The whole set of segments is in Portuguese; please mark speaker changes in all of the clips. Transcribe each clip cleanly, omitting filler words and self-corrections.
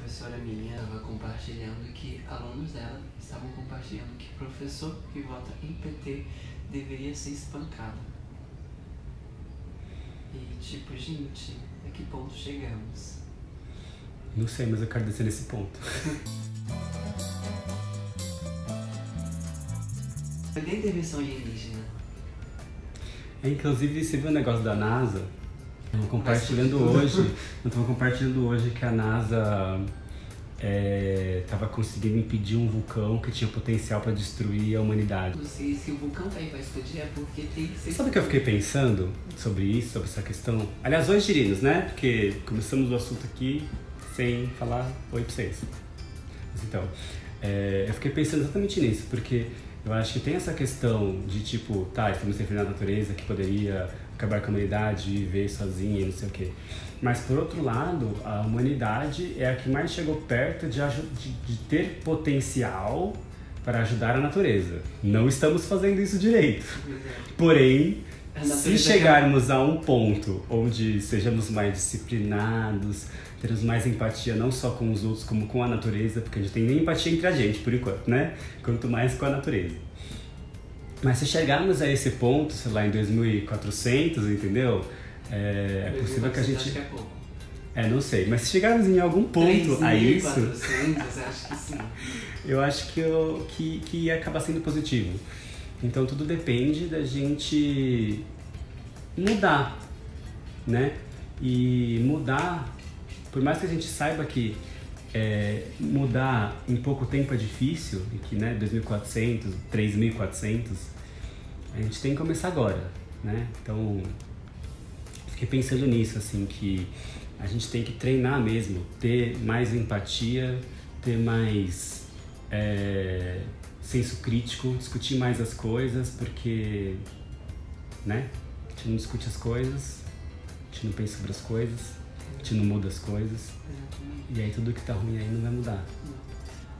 Speaker 1: professora minha estava compartilhando que alunos dela estavam compartilhando que professor que vota em PT deveria ser espancado. E tipo, gente, a que ponto chegamos?
Speaker 2: Não sei, mas eu quero descer nesse ponto.
Speaker 1: Cadê a intervenção alienígena?
Speaker 2: Inclusive, você viu o negócio da NASA? Eu tava compartilhando hoje que a NASA estava conseguindo impedir um vulcão que tinha potencial para destruir a humanidade.
Speaker 1: Se o vulcão vai explodir é porque tem que ser...
Speaker 2: Sabe o que eu fiquei pensando sobre isso, sobre essa questão? Aliás, hoje diríamos, né? Porque começamos o assunto aqui sem falar oi pra vocês. Mas então, eu fiquei pensando exatamente nisso, porque eu acho que tem essa questão de tipo, tá, estamos referindo à natureza que poderia acabar com a humanidade e viver sozinha e não sei o quê. Mas por outro lado, a humanidade é a que mais chegou perto de ter potencial para ajudar a natureza. Não estamos fazendo isso direito. Porém, se chegarmos a um ponto onde sejamos mais disciplinados, termos mais empatia não só com os outros como com a natureza, porque a gente tem nem empatia entre a gente, por enquanto, né? Quanto mais com a natureza. Mas se chegarmos a esse ponto, sei lá, em 2400, entendeu? É possível que a gente...
Speaker 1: Acho que é pouco.
Speaker 2: Não sei, mas se chegarmos em algum ponto a isso...
Speaker 1: 3.400, acho que sim.
Speaker 2: Eu acho que ia acabar sendo positivo. Então tudo depende da gente mudar, né? E mudar, por mais que a gente saiba que mudar em pouco tempo é difícil, e que 2.400, 3.400, a gente tem que começar agora, né? Então, fiquei pensando nisso, assim, que a gente tem que treinar mesmo, ter mais empatia, ter mais senso crítico, discutir mais as coisas, porque, né? A gente não discute as coisas, a gente não pensa sobre as coisas, a gente não muda as coisas. E aí tudo que tá ruim aí não vai mudar.
Speaker 1: Não.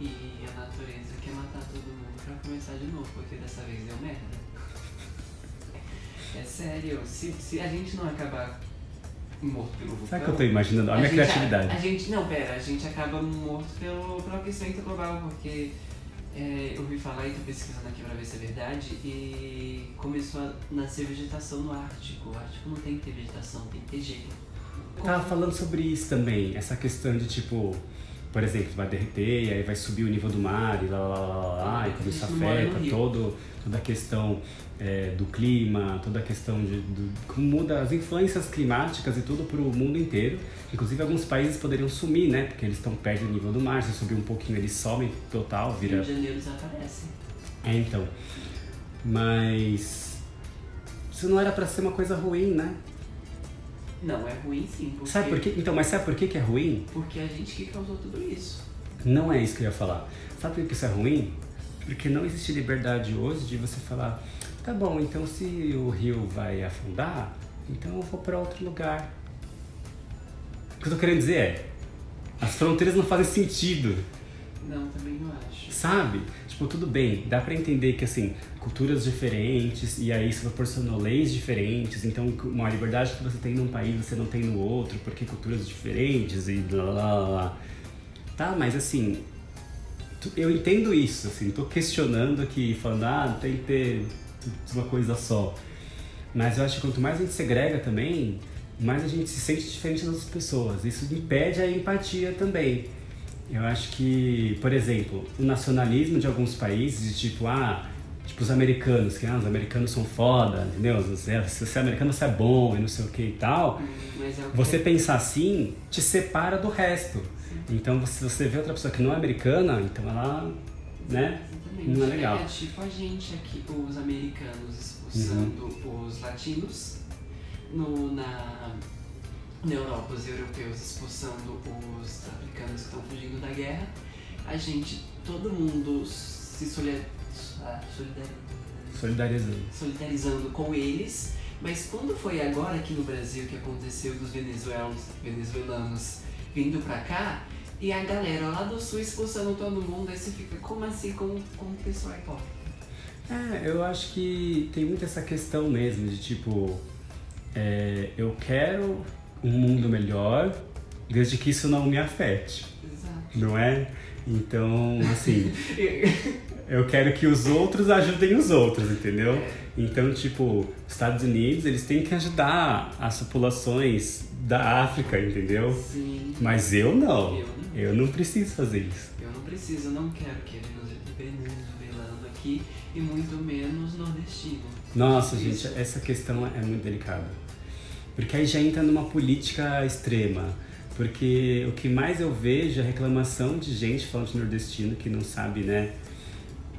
Speaker 1: E a natureza quer matar todo mundo pra começar de novo, porque dessa vez deu merda. É sério, se a gente não acabar morto pelo vulcão...
Speaker 2: Sabe o que eu tô imaginando? Olha a minha criatividade.
Speaker 1: A gente acaba morto pelo aquecimento global, porque eu ouvi falar e tô pesquisando aqui pra ver se é verdade, e começou a nascer vegetação no Ártico. O Ártico não tem que ter vegetação, tem que ter gelo.
Speaker 2: Eu tava falando sobre isso também, essa questão de tipo, por exemplo, vai derreter e aí vai subir o nível do mar e e como isso afeta toda a questão do clima, toda a questão de como muda as influências climáticas e tudo pro mundo inteiro. Inclusive alguns países poderiam sumir, né? Porque eles estão perto do nível do mar, se subir um pouquinho eles somem total, vira...
Speaker 1: Rio de Janeiro desaparece.
Speaker 2: Então, mas isso não era pra ser uma coisa ruim, né?
Speaker 1: Não, é ruim sim, porque...
Speaker 2: Sabe por quê? Então, mas sabe por que é ruim?
Speaker 1: Porque a gente que causou tudo isso.
Speaker 2: Não é isso que eu ia falar. Sabe por que isso é ruim? Porque não existe liberdade hoje de você falar, tá bom, então se o rio vai afundar, então eu vou pra outro lugar. O que eu tô querendo dizer as fronteiras não fazem sentido.
Speaker 1: Não, também não acho.
Speaker 2: Sabe? Tipo, tudo bem, dá pra entender que, assim, culturas diferentes, e aí isso proporcionou leis diferentes, então uma liberdade que você tem num país você não tem no outro, porque culturas diferentes e blá blá blá. Tá, mas assim, eu entendo isso, assim, tô questionando aqui, falando, tem que ter uma coisa só. Mas eu acho que quanto mais a gente segrega também, mais a gente se sente diferente das outras pessoas. Isso impede a empatia também. Eu acho que, por exemplo, o nacionalismo de alguns países, tipo os americanos, que os americanos são foda, entendeu? Se você é americano, você é bom e não sei o que e tal. Você pensar assim, te separa do resto. Sim. Então, se você vê outra pessoa que não é americana, então ela, né, não é legal.
Speaker 1: É tipo a gente aqui, os americanos expulsando os latinos, na Europa, os europeus expulsando os africanos que estão fugindo da guerra, todo mundo se solidarizando com eles, mas quando foi agora aqui no Brasil que aconteceu dos venezuelanos vindo pra cá, e a galera lá do sul expulsando todo mundo, aí você fica, como assim, como o pessoal é hipócrita?
Speaker 2: Eu acho que tem muito essa questão mesmo de tipo, eu quero um mundo melhor, desde que isso não me afete.
Speaker 1: Exato.
Speaker 2: não é? Então, assim, eu quero que os outros ajudem os outros, entendeu? Então, tipo, os Estados Unidos, eles têm que ajudar as populações da África, entendeu?
Speaker 1: Sim.
Speaker 2: Mas eu não. Eu não preciso fazer isso.
Speaker 1: Eu não preciso, não quero que ele nos venezuelano aqui e muito menos nordestino.
Speaker 2: Nossa, gente, essa questão é muito delicada. Porque aí já entra numa política extrema. Porque o que mais eu vejo é reclamação de gente falando de nordestino que não sabe, né,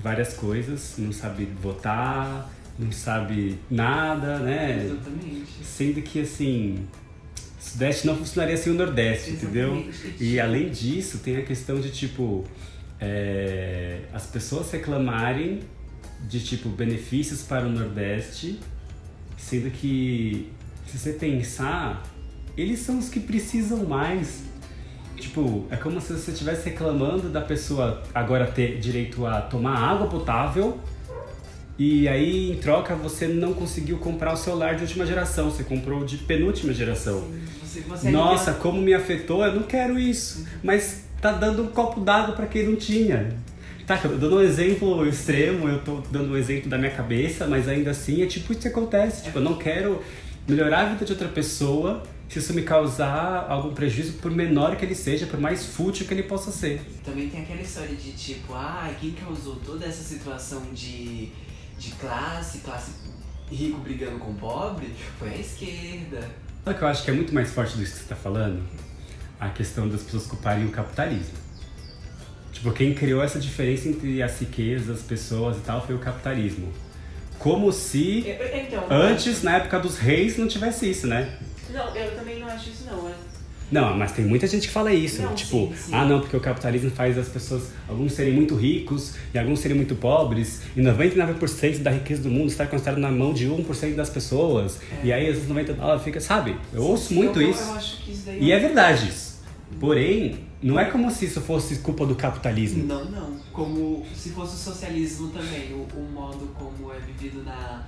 Speaker 2: várias coisas, não sabe votar, não sabe nada, né?
Speaker 1: Exatamente.
Speaker 2: Sendo que, assim, o Sudeste não funcionaria sem o Nordeste,
Speaker 1: Exatamente.
Speaker 2: entendeu? E além disso, tem a questão de, tipo, as pessoas reclamarem de, tipo, benefícios para o Nordeste, sendo que, se você pensar, eles são os que precisam mais. Tipo, é como se você estivesse reclamando da pessoa agora ter direito a tomar água potável e aí, em troca, você não conseguiu comprar o celular de última geração, você comprou de penúltima geração.
Speaker 1: Sim, você
Speaker 2: Nossa, como me afetou, eu não quero isso. Mas tá dando um copo d'água pra quem não tinha. Tá, eu tô dando um exemplo extremo, eu tô dando um exemplo da minha cabeça, mas ainda assim é tipo isso que acontece. Tipo, eu não quero melhorar a vida de outra pessoa se isso me causar algum prejuízo, por menor que ele seja, por mais fútil que ele possa ser.
Speaker 1: Também tem aquela história de tipo, quem causou toda essa situação de classe rico brigando com pobre foi a esquerda.
Speaker 2: Sabe o que eu acho que é muito mais forte do que você está falando? A questão das pessoas culparem o capitalismo. Tipo, quem criou essa diferença entre as riquezas, as pessoas e tal, foi o capitalismo. Como se
Speaker 1: Então,
Speaker 2: antes, na época dos reis, não tivesse isso, né?
Speaker 1: Não, eu também não acho isso não.
Speaker 2: Não, mas tem muita gente que fala isso,
Speaker 1: Não,
Speaker 2: tipo,
Speaker 1: sim.
Speaker 2: não, porque o capitalismo faz as pessoas, alguns serem muito ricos e alguns serem muito pobres, e 99% da riqueza do mundo está concentrada na mão de 1% das pessoas, e aí esses 99% fica, sabe? Eu ouço muito isso.
Speaker 1: Eu acho que isso daí
Speaker 2: E é verdade isso. Porém, não é como se isso fosse culpa do capitalismo.
Speaker 1: Não. Como se fosse o socialismo também, o modo como é vivido na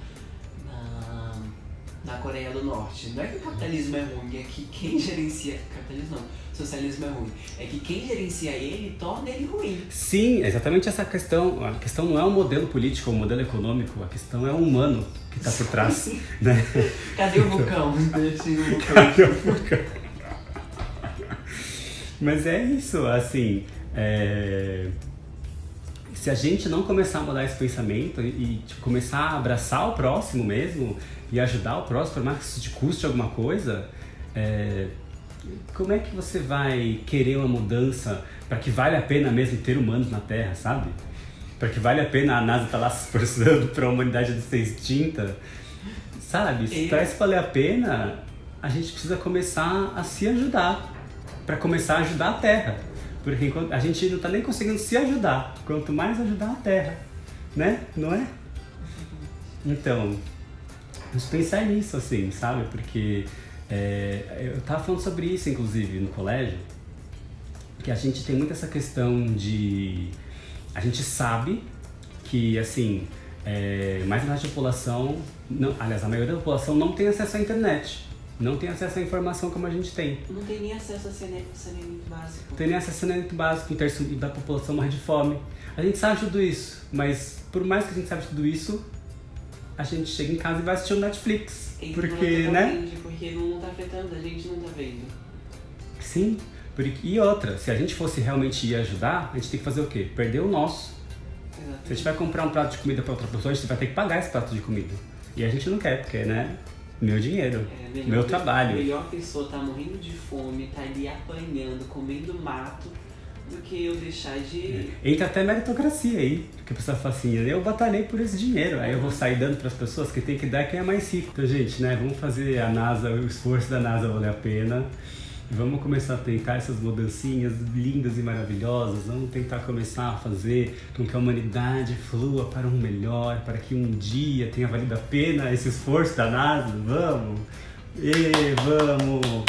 Speaker 1: Coreia do Norte. Não é que o capitalismo é ruim, é que quem gerencia... Capitalismo não, socialismo é ruim. É que quem gerencia ele torna ele ruim.
Speaker 2: Sim, exatamente essa questão. A questão não é o modelo político ou o modelo econômico, a questão é o humano que está por trás. Né?
Speaker 1: Cadê o vulcão?
Speaker 2: Cadê o vulcão? Mas é isso, assim... Se a gente não começar a mudar esse pensamento e tipo, começar a abraçar o próximo mesmo e ajudar o próximo, por mais que isso te custe alguma coisa, como é que você vai querer uma mudança para que vale a pena mesmo ter humanos na Terra, sabe? Para que vale a pena a NASA estar lá se esforçando para a humanidade não ser extinta, sabe? Para isso valer a pena, a gente precisa começar a se ajudar, para começar a ajudar a Terra. Porque a gente não tá nem conseguindo se ajudar, quanto mais ajudar a Terra, né? Não é? Então, vamos pensar nisso, assim, sabe? Porque eu tava falando sobre isso, inclusive, no colégio, que a gente tem muito essa questão de... A gente sabe que, assim, mais da população... Aliás, a maioria da população não tem acesso à internet. Não tem acesso à informação como a gente tem.
Speaker 1: Não tem nem acesso a saneamento básico.
Speaker 2: Não tem nem acesso a saneamento básico, um terço da população morre de fome. A gente sabe de tudo isso, mas por mais que a gente saiba de tudo isso, a gente chega em casa e vai assistir o Netflix. Porque, né?
Speaker 1: Porque não tá afetando, a gente não tá vendo.
Speaker 2: Sim. E outra, se a gente fosse realmente ir ajudar, a gente tem que fazer o quê? Perder o nosso.
Speaker 1: Exatamente.
Speaker 2: Se a gente vai comprar um prato de comida para outra pessoa, a gente vai ter que pagar esse prato de comida. E a gente não quer, porque, né? Meu dinheiro, meu trabalho.
Speaker 1: A melhor pessoa tá morrendo de fome, tá ali apanhando, comendo mato, do que eu deixar de...
Speaker 2: Entra até meritocracia aí, porque a pessoa fala assim, eu batalhei por esse dinheiro, aí eu vou sair dando para as pessoas que tem que dar quem é mais rico. Então, gente, né, vamos fazer a NASA, o esforço da NASA valer a pena. E vamos começar a tentar essas mudancinhas lindas e maravilhosas. Vamos tentar começar a fazer com que a humanidade flua para um melhor, para que um dia tenha valido a pena esse esforço da NASA. Vamos! Vamos!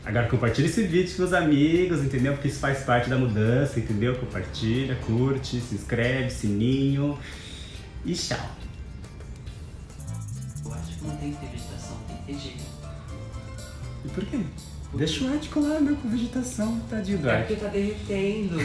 Speaker 2: Agora compartilha esse vídeo com os amigos, entendeu? Porque isso faz parte da mudança, entendeu? Compartilha, curte, se inscreve, sininho e tchau!
Speaker 1: Eu acho que não tem que ter vegetação, tem que ter jeito.
Speaker 2: E por quê? Deixa o Ártico lá, meu, com vegetação, tadinho do
Speaker 1: É
Speaker 2: Ártico.
Speaker 1: porque tá derretendo.